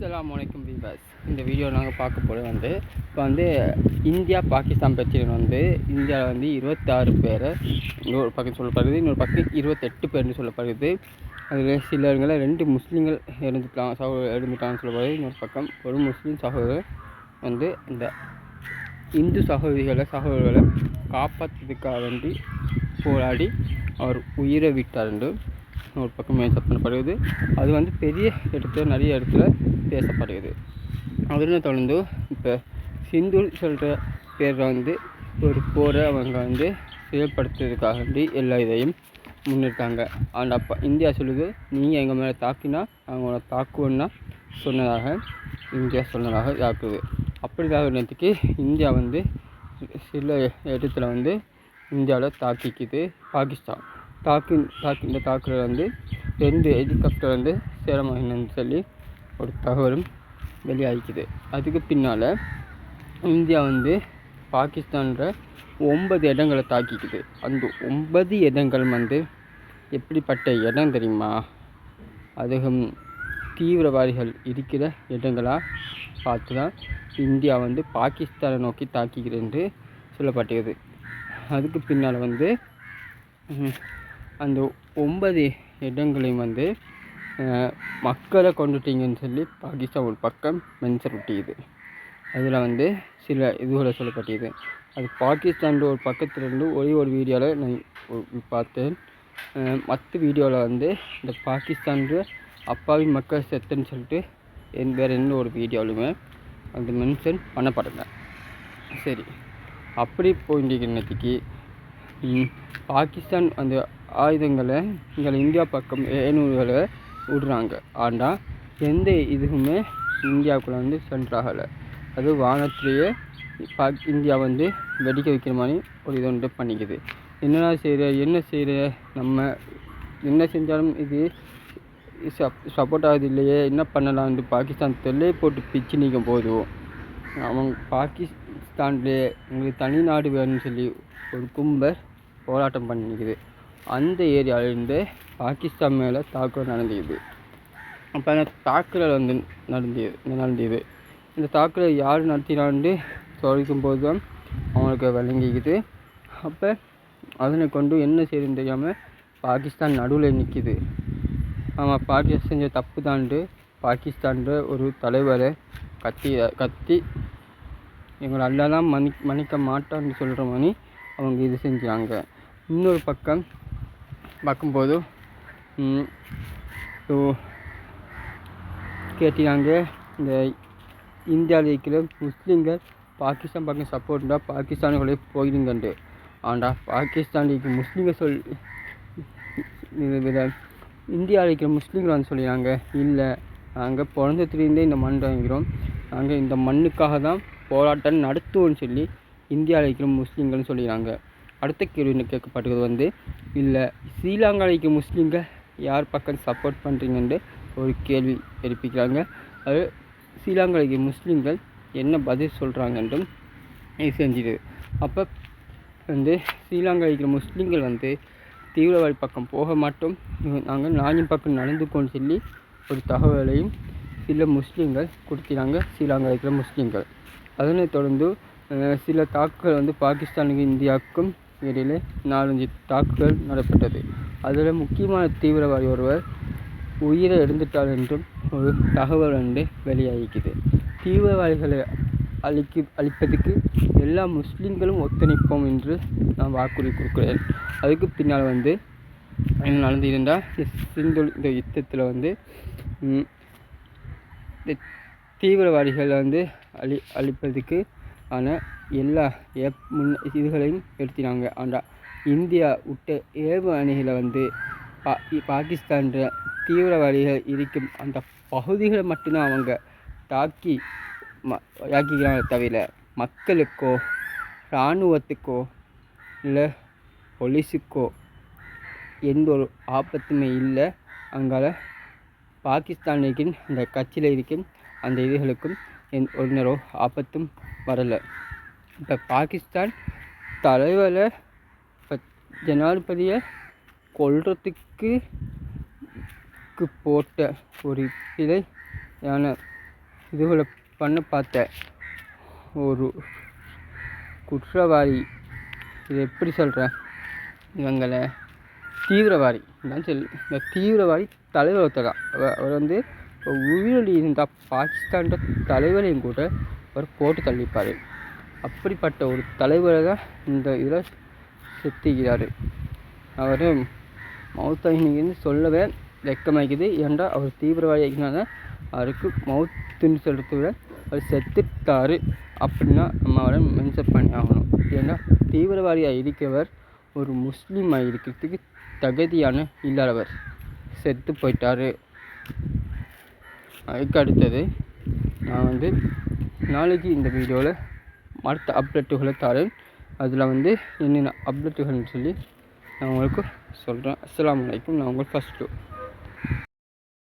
அஸ்ஸலாமு அலைக்கும் வீவர்ஸ். இந்த வீடியோ நாங்கள் பார்க்க போகிறது இப்போ இந்தியா பாகிஸ்தான் பிரச்சனை இந்தியாவில் 26 பேரை இன்னொரு பக்கம் சொல்லப்படுது, இன்னொரு பக்கம் 28 பேர்னு சொல்லப்படுது. அதில் சிலருங்களை 2 முஸ்லீம்கள் இறந்துட்டாங்கன்னு சொல்லப்படுது. இன்னொரு பக்கம் ஒரு முஸ்லீம் சகோதரர் இந்த இந்து சகோதரர்களை காப்பாற்றுறதுக்காக வேண்டி போராடி அவர் உயிரை விட்டார் என்று ஒரு பக்கம் மேன்சப் பண்ணப்படுகிறது. அது பெரிய இடத்துல நிறைய இடத்துல பேசப்படுகிறது. அதனை தொடர்ந்து இப்போ சிந்து சொல்கிற பேரில் ஒரு போரை அவங்க செயல்படுத்துறதுக்காக வேண்டி எல்லா இதையும் முன்னிட்டாங்க. அந்த அப்போ இந்தியா சொல்லுது, நீங்கள் எங்கள் மேலே தாக்கினா அவங்கள தாக்குவோன்னா இந்தியா சொன்னதாக தாக்குது. அப்படி நேற்றுக்கு இந்தியா சில இடத்துல இந்தியாவில் தாக்கிக்குது. பாகிஸ்தான் இந்த தாக்குதல் 2 ஹெலிகாப்டர் சேதமாகினு சொல்லி ஒரு தகவலும் வெளியாகிக்குது. அதுக்கு பின்னால் இந்தியா பாகிஸ்தான்ற 9 இடங்களை தாக்கிக்குது. அந்த 9 இடங்கள் எப்படிப்பட்ட இடம் தெரியுமா? அதுவும் தீவிரவாதிகள் இருக்கிற இடங்களாக பார்த்து தான் இந்தியா பாகிஸ்தானை நோக்கி தாக்கிக்கிறது என்று சொல்லப்பட்டிருக்குது. அதுக்கு பின்னால் அந்த 9 இடங்களையும் மக்களை கொண்டுட்டீங்கன்னு சொல்லி பாகிஸ்தான் ஒரு பக்கம் மென்ஷன் விட்டிக்குது. அதில் சில இதுகளை சொல்லப்பட்டிருக்குது. அது பாகிஸ்தான் ஒரு பக்கத்துலேருந்து ஒரு வீடியோவில் நான் பார்த்தேன். மற்ற வீடியோவில் இந்த பாகிஸ்தான் அப்பாவி மக்கள் செத்துன்னு சொல்லிட்டு வேறு எந்த ஒரு வீடியோவிலுமே மென்ஷன் பண்ணப்படலை. சரி, அப்படி போயிட்டு பாகிஸ்தான் அந்த ஆயுதங்களை இந்தியா பக்கம் 700 விடுறாங்க. ஆனால் எந்த இதுவுமே இந்தியாவுக்குள்ளே சென்றாகலை. அது வானத்திலேயே இந்தியா வெடிக்க வைக்கிற மாதிரி ஒரு இது பண்ணிக்குது. என்ன செய்கிற நம்ம என்ன செஞ்சாலும் இது சப்போர்ட் ஆகுது இல்லையே, என்ன பண்ணலாம் பாகிஸ்தான் தொல்லையை போட்டு பிச்சு நீக்கும் போதும் அவங்க பாகிஸ்தான்லேயே உங்களுக்கு தனி நாடு வேணும்னு சொல்லி ஒரு கும்பல் போராட்டம் பண்ணிக்குது. அந்த ஏரியாவிலேருந்து பாகிஸ்தான் மேலே தாக்குதல் நடந்துக்குது. அப்போ அந்த தாக்குதல் நடந்தது. இந்த தாக்குதல் யார் நடத்தினான்னு சொல்லிக்கும் போது தான் அவங்களுக்கு விளங்கிக்குது. அப்போ அதனை கொண்டு என்ன செய்யுதுன்னு தெரியாமல் பாகிஸ்தான் நடுவில் நிற்கிது. ஆமாம், பாகிஸ்தான் செஞ்ச தப்பு தான்ட்டு பாகிஸ்தான்ற ஒரு தலைவரை கத்தி எங்களை அல்லாதான் மன்னிக்க மாட்டான்னு சொல்கிற மாதிரி அவங்க இது செஞ்சாங்க. இன்னொரு பக்கம் பார்க்கும்போது கேட்டினாங்க, இந்த இந்தியாவில் இருக்கிற முஸ்லீம்கள் பாகிஸ்தான் பக்கம் சப்போர்ட்னா பாகிஸ்தானுக்குள்ளே போயிடுங்கண்டு. ஆனால் பாகிஸ்தான் இருக்கிற முஸ்லீம்கள் இந்தியாவில் இருக்கிற முஸ்லீம்கள் சொல்லிடுறாங்க, இல்லை நாங்கள் பிறந்ததுலேருந்தே இந்த மண் வாங்கிறோம், நாங்கள் இந்த மண்ணுக்காக தான் போராட்டம் நடத்துவோம்னு சொல்லி இந்தியாவில் இருக்கிற முஸ்லீம்கள்னு சொல்லிடுறாங்க. அடுத்த கேள்வி கேட்கப்பட்டது இல்லை ஸ்ரீலங்காவில் இருக்கிற முஸ்லீம்கள் யார் பக்கம் சப்போர்ட் பண்ணுறீங்கன்ட்டு ஒரு கேள்வி எழுப்பிக்கிறாங்க. அது ஸ்ரீலங்காவில் இருக்கிற முஸ்லீம்கள் என்ன பதில் சொல்கிறாங்கன்றும் இது செஞ்சுது. அப்போ ஸ்ரீலங்காவில் இருக்கிற முஸ்லீம்கள் தீவிரவாதி பக்கம் போக மாட்டோம், நாங்கள் நாயின் பக்கம் நடந்துக்கோன்னு சொல்லி ஒரு தகவலையும் சில முஸ்லீம்கள் கொடுக்கிறாங்க. ஸ்ரீலங்காவில் இருக்கிற முஸ்லீம்கள் அதனை தொடர்ந்து சில தாக்குதல் பாகிஸ்தானுக்கும் இந்தியாவுக்கும் இடையிலே 4-5 தாக்குதல் நடப்பட்டது. அதில் முக்கியமான தீவிரவாதி ஒருவர் உயிரை இழந்துட்டார் என்றும் ஒரு தகவல் வெளியாகிக்குது. தீவிரவாதிகளை அழிப்பதற்கு எல்லா முஸ்லீம்களும் ஒத்துழைப்போம் என்று நான் வாக்குறுதி கொடுக்குறேன். அதுக்கு பின்னால் என்ன நடந்திருந்தால் இந்த யுத்தத்தில் இந்த தீவிரவாதிகளை அழிப்பதற்கு ஆன எல்லா இதுகளையும் எடுத்தினாங்க. ஆனால் இந்தியா விட்ட ஏவுகணைகளை பாகிஸ்தான் தீவிரவாதிகள் இருக்கும் அந்த பகுதிகளை மட்டும்தான் அவங்க தாக்கிக்கிறாங்க தவிர மக்களுக்கோ இராணுவத்துக்கோ இல்லை போலீஸுக்கோ எந்த ஒரு ஆபத்துமே இல்லை. அங்கால பாகிஸ்தான் இருக்கும் அந்த கட்சியில் இருக்கும் அந்த இதுகளுக்கும் ஒரு ஆபத்தும் வரலை. இப்போ பாகிஸ்தான் தலைவரை ஜனாதிபதியை கொல்றதுக்கு போட்ட ஒரு பிழையான இதுகளை பண்ண பார்த்த ஒரு குற்றவாளி, இது எப்படி சொல்கிறேன், இவங்களை தீவிரவாதி தான் இந்த தீவிரவாதி தலைவர் ஒருத்தர். அவர் வந்து உயிரோடு இருந்த பாகிஸ்தானோட தலைவரையும் கூட அவர் போட்டு தள்ளிப்பார். அப்படிப்பட்ட ஒரு தலைவரை தான் இந்த இதில் செத்துகிறார். அவர் மவுத்தாயின்னு சொல்லவே வெக்கமாக்குது. ஏன்டா அவர் தீவிரவாதி ஆகினால அவருக்கு மவுத்துன்னு சொல்கிறத விட அவர் செத்துட்டார் அப்படின்னா நம்ம அவரை மென்ஷன் பண்ணி ஆகணும். ஏன்னா தீவிரவாதியாக இருக்கிறவர் ஒரு முஸ்லீமாக இருக்கிறதுக்கு தகுதியான இல்லாதவர், செத்து போயிட்டார். அதுக்கு அடுத்தது நான் வந்து நாளைக்கு இந்த வீடியோவில் அடுத்த அப்டேட்டுகளை தரேன். அதில் வந்து என்னென்ன அப்டேட்டுகள்னு சொல்லி நான் உங்களுக்கு சொல்கிறேன். அஸ்ஸலாமு அலைக்கும். நான் உங்களுக்கு ஃபஸ்ட்டு